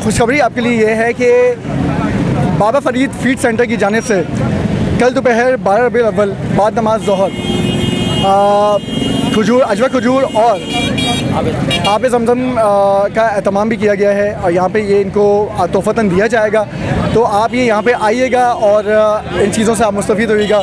खुशखबरी आपके लिए ये है कि बाबा फरीद फीड सेंटर की जानिब से कल दोपहर 12 रबीउल अव्वल बाद नमाज ज़ोहर खजूर, अजवा खजूर और आब ज़मज़म का एहतमाम भी किया गया है और यहाँ पे ये इनको तोहफ़तन दिया जाएगा। तो आप ये यहाँ पे आइएगा और इन चीज़ों से आप मुस्तफ़ीद होइएगा।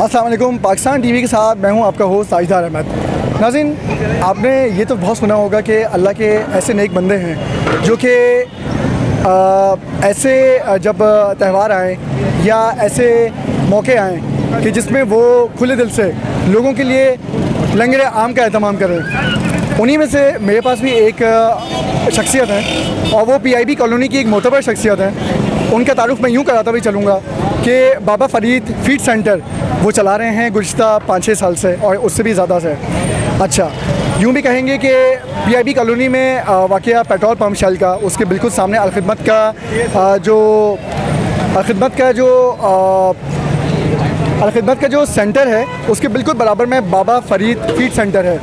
अस्सलाम वालेकुम। पाकिस्तान टीवी के साथ मैं हूं आपका होस्ट साजिदार अहमद। नाज़रीन, आपने ये तो बहुत सुना होगा कि अल्लाह के ऐसे नेक बंदे हैं जो कि ऐसे जब त्यौहार आएँ या ऐसे मौके आएँ कि जिसमें वो खुले दिल से लोगों के लिए लंगर आम का एहतमाम करें। उन्हीं में से मेरे पास भी एक शख्सियत है और वो PIB कॉलोनी की एक मोतबर शख्सियत है। उनका तारुफ मैं यूँ कराता भी चलूँगा कि बाबा फरीद फीड सेंटर वो चला रहे हैं गुज़िश्ता 5-6 साल से और उससे भी ज़्यादा से। अच्छा, यूँ भी कहेंगे कि PIB कॉलोनी में वाक़या पेट्रोल पम्प शेल का, उसके बिल्कुल सामने अलखिदमत का जो सेंटर है उसके बिल्कुल बराबर में बाबा फरीद फीड सेंटर है।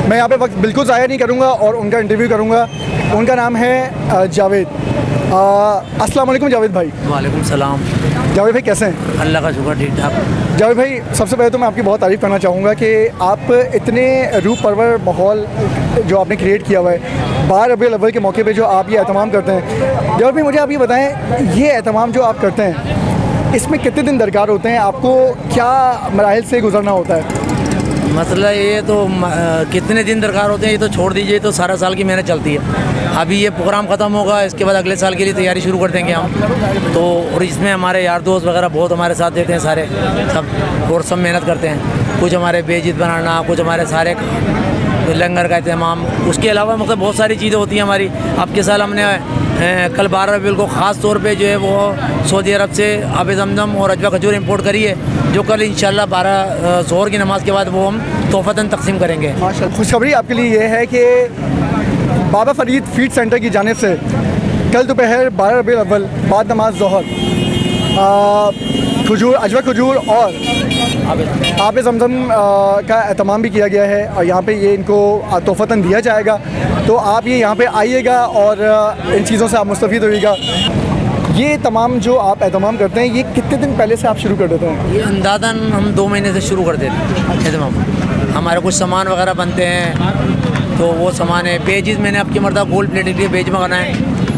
मैं यहाँ पे वक्त बिल्कुल ज़ाया नहीं करूँगा और उनका इंटरव्यू करूँगा। उनका नाम है जावेद। अस्सलाम वालेकुम जावेद भाई। वालेकुम सलाम। जावेद भाई कैसे हैं? अल्लाह का शुक्र, ठीक ठाक। जावेद भाई, सबसे पहले तो मैं आपकी बहुत तारीफ़ करना चाहूँगा कि आप इतने रूह परवर माहौल जो आपने क्रिएट किया हुआ है 12 रबीउल अव्वल के मौके पे जो आप ये एहतमाम करते हैं। जावेद भाई, मुझे आप ये बताएं, ये एहतमाम जो आप करते हैं इसमें कितने दिन दरकार होते हैं? आपको क्या मराहिल से गुजरना होता है? मसला ये तो कितने दिन दरकार होते हैं ये तो छोड़ दीजिए, तो सारा साल की मेहनत चलती है। अभी ये प्रोग्राम ख़त्म होगा, इसके बाद अगले साल के लिए तैयारी शुरू कर देंगे हम तो। और इसमें हमारे यार दोस्त वगैरह बहुत हमारे साथ देते हैं सारे सब, और सब मेहनत करते हैं। कुछ हमारे बेइज्जत बनाना, कुछ हमारे सारे लंगर का अहतमाम, उसके अलावा मतलब बहुत सारी चीज़ें होती हैं हमारी। अब के साल हमने कल 12 रबीउल को ख़ास तौर पे जो है वो सऊदी अरब से आब ज़मज़म और अजवा खजूर इंपोर्ट करी है, जो कल इंशाल्लाह 12 ज़ोहर की नमाज़ के बाद वो हम तोहफ़तन तकसीम करेंगे। माशाअल्लाह। खुशखबरी आपके लिए ये है कि बाबा फरीद फीड सेंटर की जानिब से कल दोपहर 12 रबीउल अव्वल बाद नमाज ज़ोहर खजूर, अजवा खजूर और आब ज़मज़म का एहतमाम भी किया गया है और यहाँ पे ये इनको तोहफ़तन दिया जाएगा। तो आप ये यहाँ पे आइएगा और इन चीज़ों से आप मुस्तफ़ीद होइएगा। ये तमाम जो आप एहतमाम करते हैं ये कितने दिन पहले से आप शुरू कर देते हैं? ये अंदाज़न हम 2 महीने से शुरू कर देते हैं एहतमाम। हमारे कुछ सामान वगैरह बनते हैं तो वो सामान है। पेजेस मैंने आपकी मरदा गोल्ड प्लेटेड के पेज मंगाना है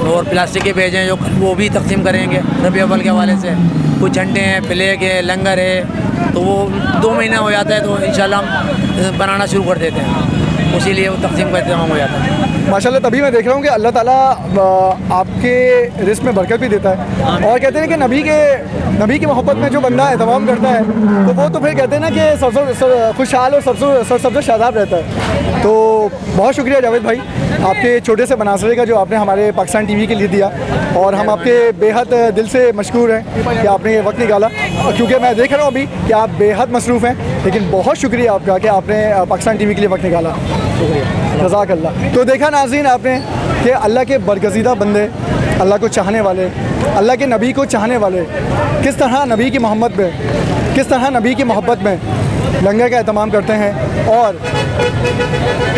और प्लास्टिक के पेज हैं जो वो भी तकसीम करेंगे रबीउल अव्वल के हवाले से। कुछ झंडे हैं, फ्लैग है, लंगर है, तो वो 2 महीना हो जाता है तो इंशाल्लाह हम बनाना शुरू कर देते हैं, उसी लिए वो तकसीम का इंतजाम हो जाता है। माशाल्लाह, तभी मैं देख रहा हूँ कि अल्लाह ताला आपके रिज़्क़ में बरकत भी देता है। और कहते हैं कि नबी की मोहब्बत में जो बंदा एहतमाम करता है तो वो तो फिर कहते हैं ना कि खुशहाल और सरसब्ज़ शादाब रहता है। तो बहुत शुक्रिया जावेद भाई आपके छोटे से बनासरे का जो आपने हमारे पाकिस्तान टीवी के लिए दिया, और हम आपके बेहद दिल से मशकूर हैं कि आपने ये वक्त निकाला। क्योंकि मैं देख रहा हूँ अभी कि आप बेहद मसरूफ़ हैं, लेकिन बहुत शुक्रिया आपका कि आपने पाकिस्तान टीवी के लिए वक्त निकाला। शुक्रिया, जज़ाकल्लाह। तो देखा नाज़रीन आपने कि अल्लाह के बरगज़ीदा बंदे, अल्लाह को चाहने वाले, अल्लाह के नबी को चाहने वाले किस तरह नबी की मोहब्बत में लंगर का एहतमाम करते हैं और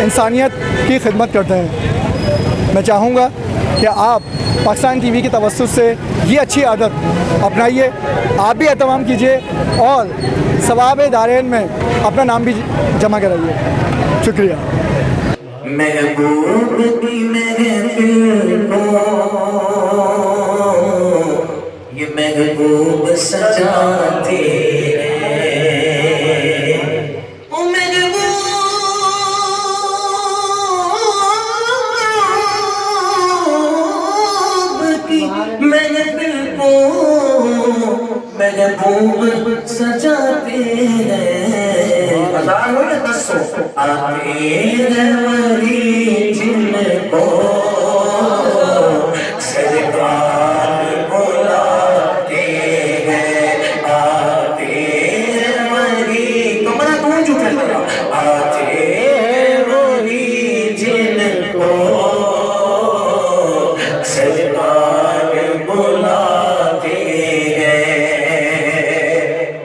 इंसानियत की खिदमत करते हैं। मैं चाहूँगा कि आप पाकिस्तान टीवी की तवज्जुह से ये अच्छी आदत अपनाइए, आप भी एहतमाम कीजिए और सवाब दारैन में अपना नाम भी जमा कराइए। शुक्रिया। महबूब की महफिल को ये महबूब सजाते हैं। ओ महबूब की महफिल को महबूब सजाते हैं। आते हैं वली जिनको सरकार बुलाते हैं। आते हैं वली कमरा कौन चुप है? आते हैं वली जिनको सरकार बुलाते हैं।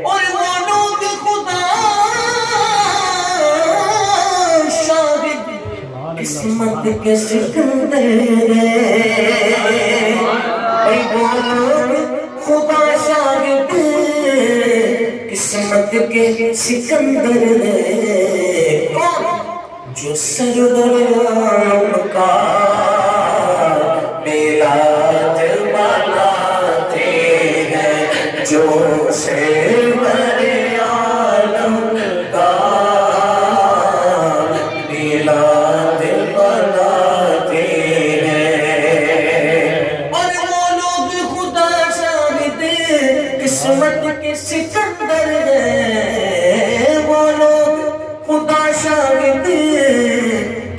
और वो लोग खुदा शाहिद किस्मत के सिकंदर भाई, वो लोग खुदा शाहिद किस्मत के सिकंदर कौन? जो सरदार का मिलाद मनाते हैं, जो सरवर आलम का मिलाद मनाते हैं। और वो लोग खुदा शाहिद किस्मत के सिकंदर हैं। वो लोग खुदा शाहिद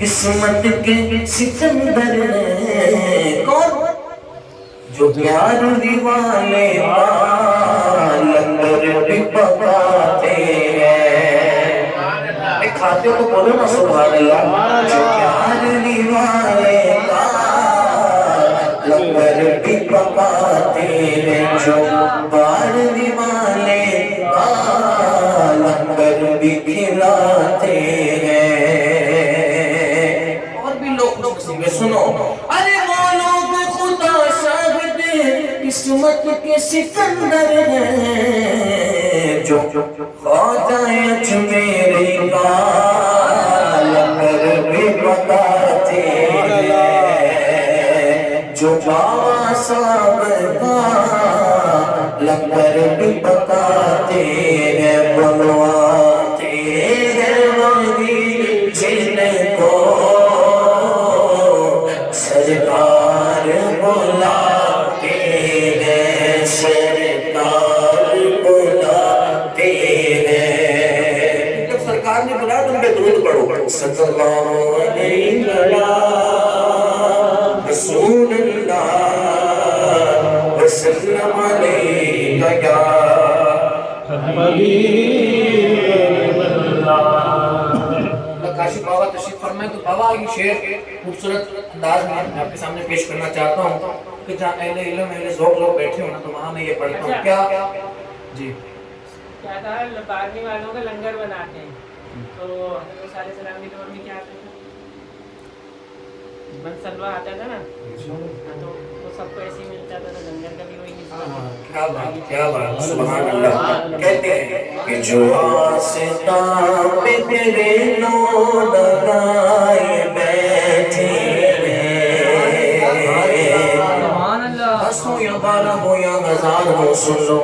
किस्मत के सिकंदर हैं। कौन? जो प्यार दीवाने लंगर भी पकाते हैं। खाते हो तो बोलो ना सुभान अल्लाह। जो प्यार दीवाने लंगर भी पकाते हैं। जो प्यार दीवाने लंगर भी खिलाते हैं। और भी लोग सुनो, अरे वो लोग खुदा शाहिद किस्मत के सिकंदर हैं। जो ख्वाजा अजमेरी का लंगर भी पकाते हैं। जो बाबा साहब का लंगर भी पकाते हैं। बनवाते हैं वही जिनको सरकार बुलाते हैं। सरकार बुलाते हैं। जब सरकार ने बुलाया तुम पे दुरूद पढ़ो। सल्लल्लाहु अलैहि रसूलुल्लाह वसल्लम अलैका या हबीबल्लाह। काशी बाबा तशरीफ फरमाए तो बाबा की शेर खूबसूरत अंदाज में आपके सामने पेश करना चाहता हूँ कि जहाँ अहले इल्म अहले ज़ौक़ लोग बैठे हो ना, तो वहाँ मैं ये पढ़ता हूँ। क्या जी क्या था? 12वीं वालों का लंगर बनाते हैं, तो हज़रत साले सलाम के दौर में क्या आता था? बनसलवा आता था ना, तो वो सबको ऐसे ही मिलता था, तो लंगर का भी वही क्या बात सुभान अल्लाह। कहते हैं कि जो आस्था पे तेरे लोग लगाए बैठे हैं, 10 हो या 12 हो या 1000 हो, सुन लो।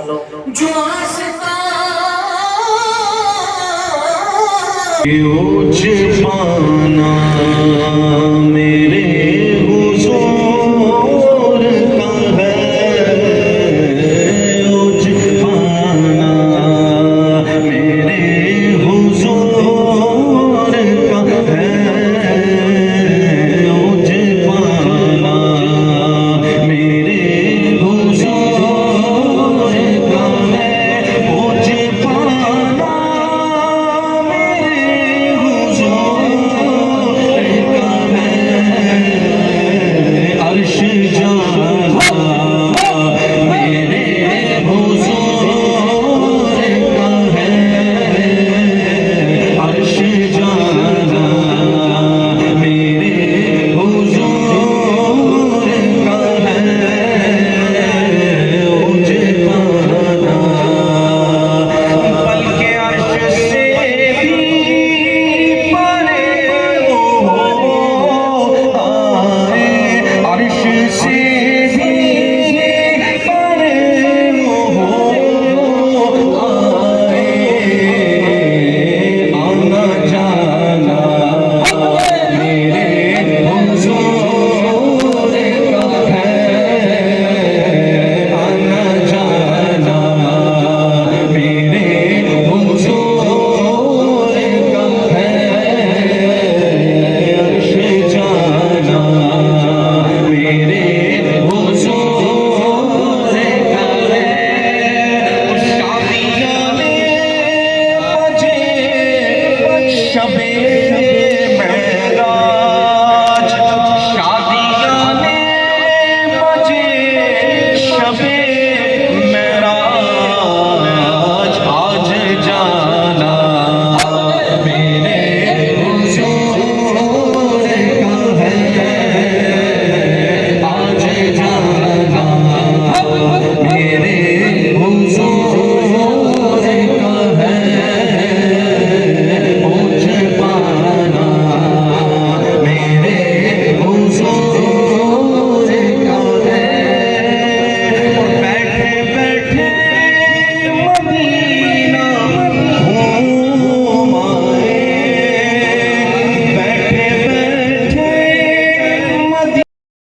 जो आस्था ऊंच पाना मेरे